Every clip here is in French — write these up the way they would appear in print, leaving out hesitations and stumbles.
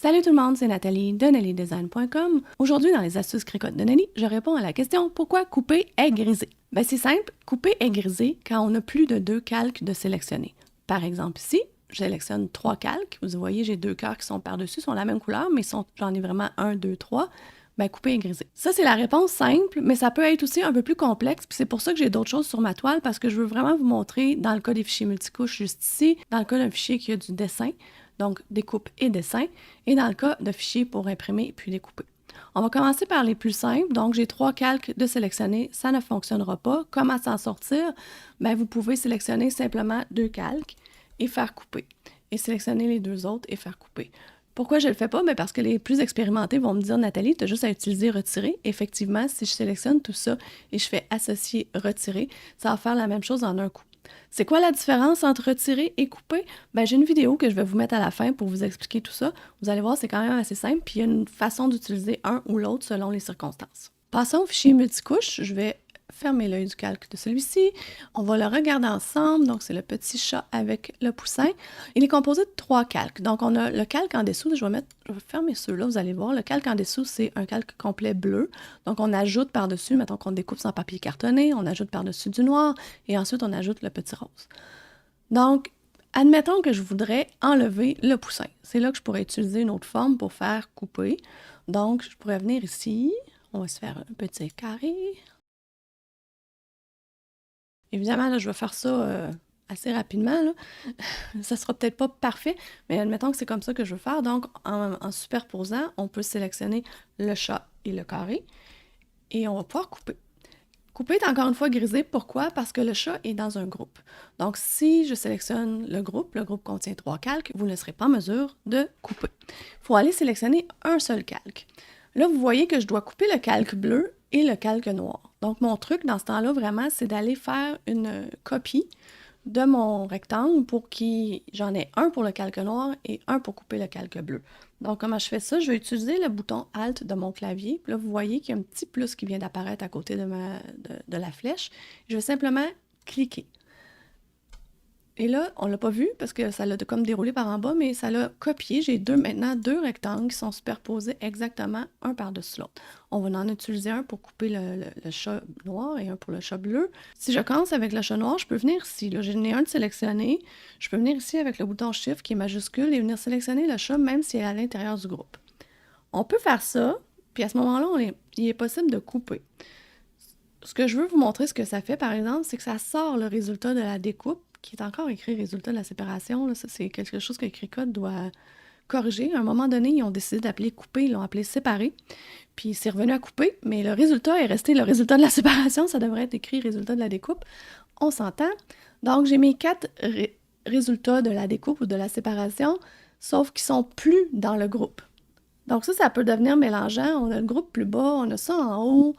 Salut tout le monde, c'est Nathalie de NallyDesign.com. Aujourd'hui, dans les astuces cricottes de Nally, je réponds à la question pourquoi couper est grisé. Ben c'est simple, couper est grisé quand on a plus de 2 calques de sélectionner. Par exemple ici, je sélectionne 3 calques. Vous voyez, j'ai 2 cœurs qui sont par-dessus, sont la même couleur, mais j'en ai vraiment 1, 2, 3. Ben, couper est grisé. Ça, c'est la réponse simple, mais ça peut être aussi un peu plus complexe. Puis c'est pour ça que j'ai d'autres choses sur ma toile, parce que je veux vraiment vous montrer, dans le cas des fichiers multicouches juste ici, dans le cas d'un fichier qui a du dessin, donc découpe et dessin, et dans le cas de fichiers pour imprimer puis découper. On va commencer par les plus simples. Donc, j'ai 3 calques de sélectionner. Ça ne fonctionnera pas. Comment s'en sortir? Bien, vous pouvez sélectionner simplement 2 calques et faire couper. Et sélectionner les 2 autres et faire couper. Pourquoi je ne le fais pas? Bien parce que les plus expérimentés vont me dire, Nathalie, tu as juste à utiliser retirer. Effectivement, si je sélectionne tout ça et je fais associer retirer, ça va faire la même chose en un coup. C'est quoi la différence entre retirer et couper? Ben, j'ai une vidéo que je vais vous mettre à la fin pour vous expliquer tout ça. Vous allez voir, c'est quand même assez simple, puis il y a une façon d'utiliser un ou l'autre selon les circonstances. Passons au fichier multicouche. Je vais fermer l'œil du calque de celui-ci. On va le regarder ensemble. Donc, c'est le petit chat avec le poussin. Il est composé de 3 calques. Donc, on a le calque en dessous. Je vais fermer ceux-là, vous allez voir. Le calque en dessous, c'est un calque complet bleu. Donc, on ajoute par-dessus, mettons qu'on découpe sans papier cartonné, on ajoute par-dessus du noir et ensuite, on ajoute le petit rose. Donc, admettons que je voudrais enlever le poussin. C'est là que je pourrais utiliser une autre forme pour faire couper. Donc, je pourrais venir ici. On va se faire un petit carré. Évidemment, là, je vais faire ça assez rapidement. Là. Ça sera peut-être pas parfait, mais admettons que c'est comme ça que je veux faire. Donc, en superposant, on peut sélectionner le chat et le carré et on va pouvoir couper. Couper est encore une fois grisé. Pourquoi? Parce que le chat est dans un groupe. Donc, si je sélectionne le groupe contient 3 calques, vous ne serez pas en mesure de couper. Il faut aller sélectionner un seul calque. Là, vous voyez que je dois couper le calque bleu et le calque noir. Donc, mon truc dans ce temps-là, vraiment, c'est d'aller faire une copie de mon rectangle pour j'en ai un pour le calque noir et un pour couper le calque bleu. Donc, comment je fais ça? Je vais utiliser le bouton Alt de mon clavier. Puis là, vous voyez qu'il y a un petit plus qui vient d'apparaître à côté de la flèche. Je vais simplement cliquer. Et là, on ne l'a pas vu parce que ça l'a comme déroulé par en bas, mais ça l'a copié. J'ai maintenant 2 rectangles qui sont superposés exactement un par-dessus l'autre. On va en utiliser un pour couper le chat noir et un pour le chat bleu. Si je commence avec le chat noir, je peux venir ici. Là, j'en ai un de sélectionné. Je peux venir ici avec le bouton Shift qui est majuscule et venir sélectionner le chat même s'il est à l'intérieur du groupe. On peut faire ça, puis à ce moment-là, il est possible de couper. Ce que je veux vous montrer, ce que ça fait, par exemple, c'est que ça sort le résultat de la découpe, qui est encore écrit résultat de la séparation. Là, ça, c'est quelque chose que Cricut doit corriger. À un moment donné, ils ont décidé d'appeler couper, ils l'ont appelé séparer. Puis c'est revenu à couper, mais le résultat est resté le résultat de la séparation. Ça devrait être écrit résultat de la découpe. On s'entend. Donc, j'ai mes 4 résultats de la découpe ou de la séparation, sauf qu'ils sont plus dans le groupe. Donc ça peut devenir mélangeant. On a le groupe plus bas, on a ça en haut.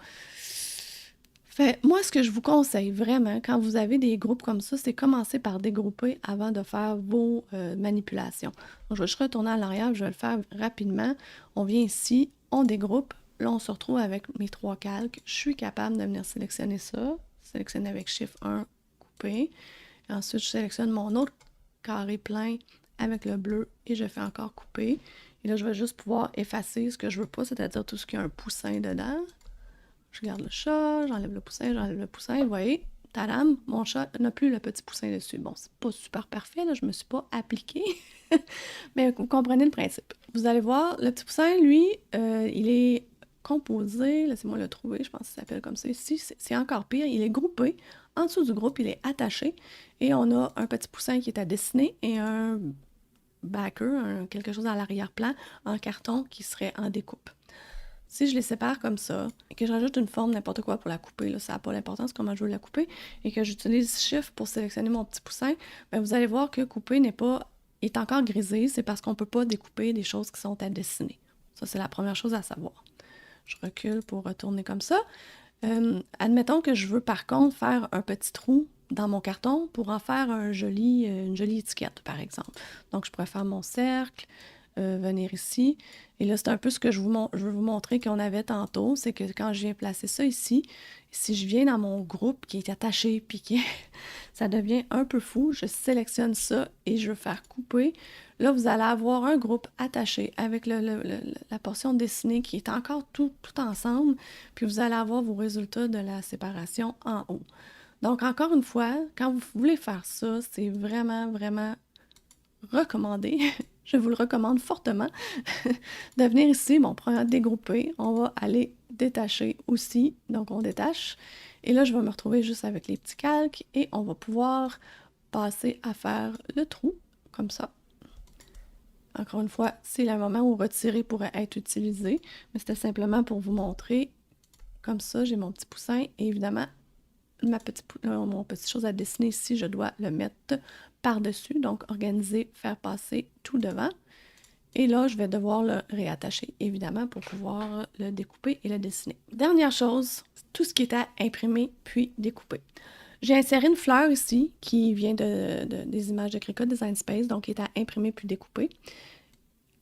Moi, ce que je vous conseille vraiment, quand vous avez des groupes comme ça, c'est commencer par dégrouper avant de faire vos manipulations. Donc, je vais juste retourner à l'arrière, je vais le faire rapidement. On vient ici, on dégroupe. Là, on se retrouve avec mes 3 calques. Je suis capable de venir sélectionner ça. Sélectionner avec Shift 1, couper. Et ensuite, je sélectionne mon autre carré plein avec le bleu et je fais encore couper. Et là, je vais juste pouvoir effacer ce que je veux pas, c'est-à-dire tout ce qui a un poussin dedans. Je garde le chat, j'enlève le poussin, vous voyez, tadam, mon chat n'a plus le petit poussin dessus. Bon, c'est pas super parfait, là, je me suis pas appliquée, mais vous comprenez le principe. Vous allez voir, le petit poussin, lui, il est composé, laissez-moi le trouver, je pense qu'il s'appelle comme ça ici, c'est encore pire, il est groupé, en dessous du groupe, il est attaché, et on a un petit poussin qui est à dessiner et un backer, quelque chose à l'arrière-plan, en carton qui serait en découpe. Si je les sépare comme ça, et que je rajoute une forme n'importe quoi pour la couper, là, ça n'a pas l'importance comment je veux la couper, et que j'utilise Shift pour sélectionner mon petit poussin, bien, vous allez voir que couper est encore grisé, c'est parce qu'on ne peut pas découper des choses qui sont à dessiner. Ça, c'est la première chose à savoir. Je recule pour retourner comme ça. Admettons que je veux par contre faire un petit trou dans mon carton pour en faire une jolie étiquette, par exemple. Donc, je pourrais faire mon cercle, venir ici. Et là, c'est un peu ce que je veux vous montrer qu'on avait tantôt, c'est que quand je viens placer ça ici, si je viens dans mon groupe qui est attaché, puis ça devient un peu fou, je sélectionne ça et je veux faire couper. Là, vous allez avoir un groupe attaché avec la portion dessinée qui est encore tout ensemble, puis vous allez avoir vos résultats de la séparation en haut. Donc, encore une fois, quand vous voulez faire ça, c'est vraiment, vraiment recommandé. Je vous le recommande fortement de venir ici. Bon, on prend dégrouper. On va aller détacher aussi. Donc, on détache. Et là, je vais me retrouver juste avec les petits calques et on va pouvoir passer à faire le trou, comme ça. Encore une fois, c'est le moment où retirer pourrait être utilisé, mais c'était simplement pour vous montrer. Comme ça, j'ai mon petit poussin et évidemment, mon petit chose à dessiner ici, je dois le mettre par-dessus, donc organiser, faire passer tout devant. Et là, je vais devoir le réattacher, évidemment, pour pouvoir le découper et le dessiner. Dernière chose, tout ce qui est à imprimer puis découper. J'ai inséré une fleur ici qui vient des images de Cricut Design Space, donc qui est à imprimer puis découper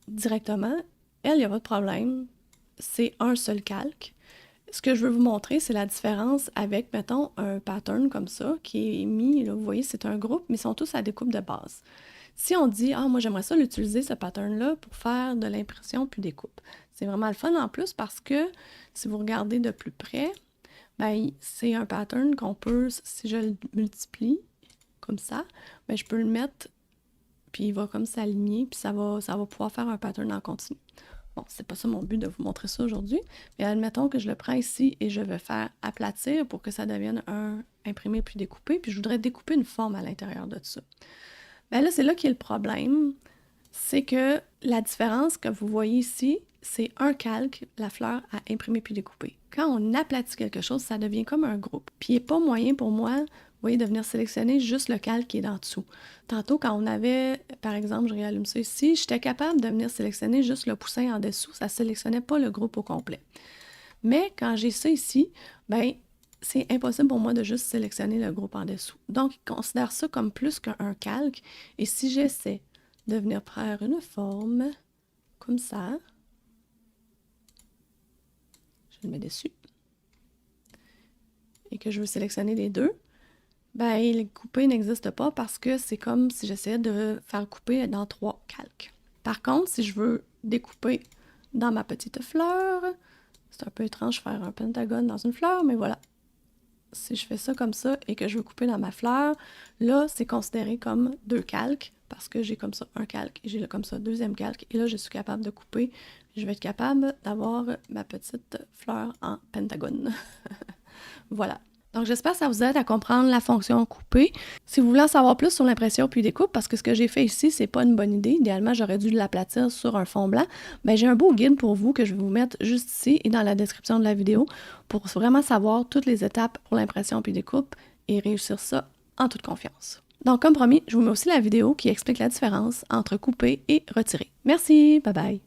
directement. Elle, il n'y a pas de problème. C'est un seul calque. Ce que je veux vous montrer, c'est la différence avec, mettons, un pattern comme ça, qui est mis, là, vous voyez, c'est un groupe, mais ils sont tous à découpe de base. Si on dit, ah, moi, j'aimerais ça l'utiliser, ce pattern-là, pour faire de l'impression puis découpe. C'est vraiment le fun en plus parce que, si vous regardez de plus près, ben, c'est un pattern qu'on peut, si je le multiplie, comme ça, ben, je peux le mettre, puis il va comme s'aligner, puis ça va pouvoir faire un pattern en continu. Bon, c'est pas ça mon but de vous montrer ça aujourd'hui, mais admettons que je le prends ici et je vais faire aplatir pour que ça devienne un imprimé puis découpé, puis je voudrais découper une forme à l'intérieur de ça. Bien là, c'est là qu'il y a le problème, c'est que la différence que vous voyez ici, c'est un calque, la fleur à imprimer puis découper. Quand on aplatit quelque chose, ça devient comme un groupe. Puis il n'est pas moyen pour moi, vous voyez, de venir sélectionner juste le calque qui est en dessous. Tantôt, quand on avait, par exemple, je réallume ça ici, j'étais capable de venir sélectionner juste le poussin en dessous, ça ne sélectionnait pas le groupe au complet. Mais quand j'ai ça ici, ben c'est impossible pour moi de juste sélectionner le groupe en dessous. Donc, il considère ça comme plus qu'un calque. Et si j'essaie de venir faire une forme comme ça, je le mets dessus, et que je veux sélectionner les deux, ben, le couper n'existe pas parce que c'est comme si j'essayais de faire couper dans 3 calques. Par contre, si je veux découper dans ma petite fleur, c'est un peu étrange faire un pentagone dans une fleur, mais voilà. Si je fais ça comme ça et que je veux couper dans ma fleur, là, c'est considéré comme 2 calques parce que j'ai comme ça un calque et j'ai comme ça deuxième calque. Et là, je suis capable de couper. Je vais être capable d'avoir ma petite fleur en pentagone. Voilà. Donc, j'espère que ça vous aide à comprendre la fonction couper. Si vous voulez en savoir plus sur l'impression puis découpe, parce que ce que j'ai fait ici, c'est pas une bonne idée. Idéalement, j'aurais dû l'aplatir sur un fond blanc. Mais j'ai un beau guide pour vous que je vais vous mettre juste ici et dans la description de la vidéo pour vraiment savoir toutes les étapes pour l'impression puis découpe et réussir ça en toute confiance. Donc, comme promis, je vous mets aussi la vidéo qui explique la différence entre couper et retirer. Merci, bye bye!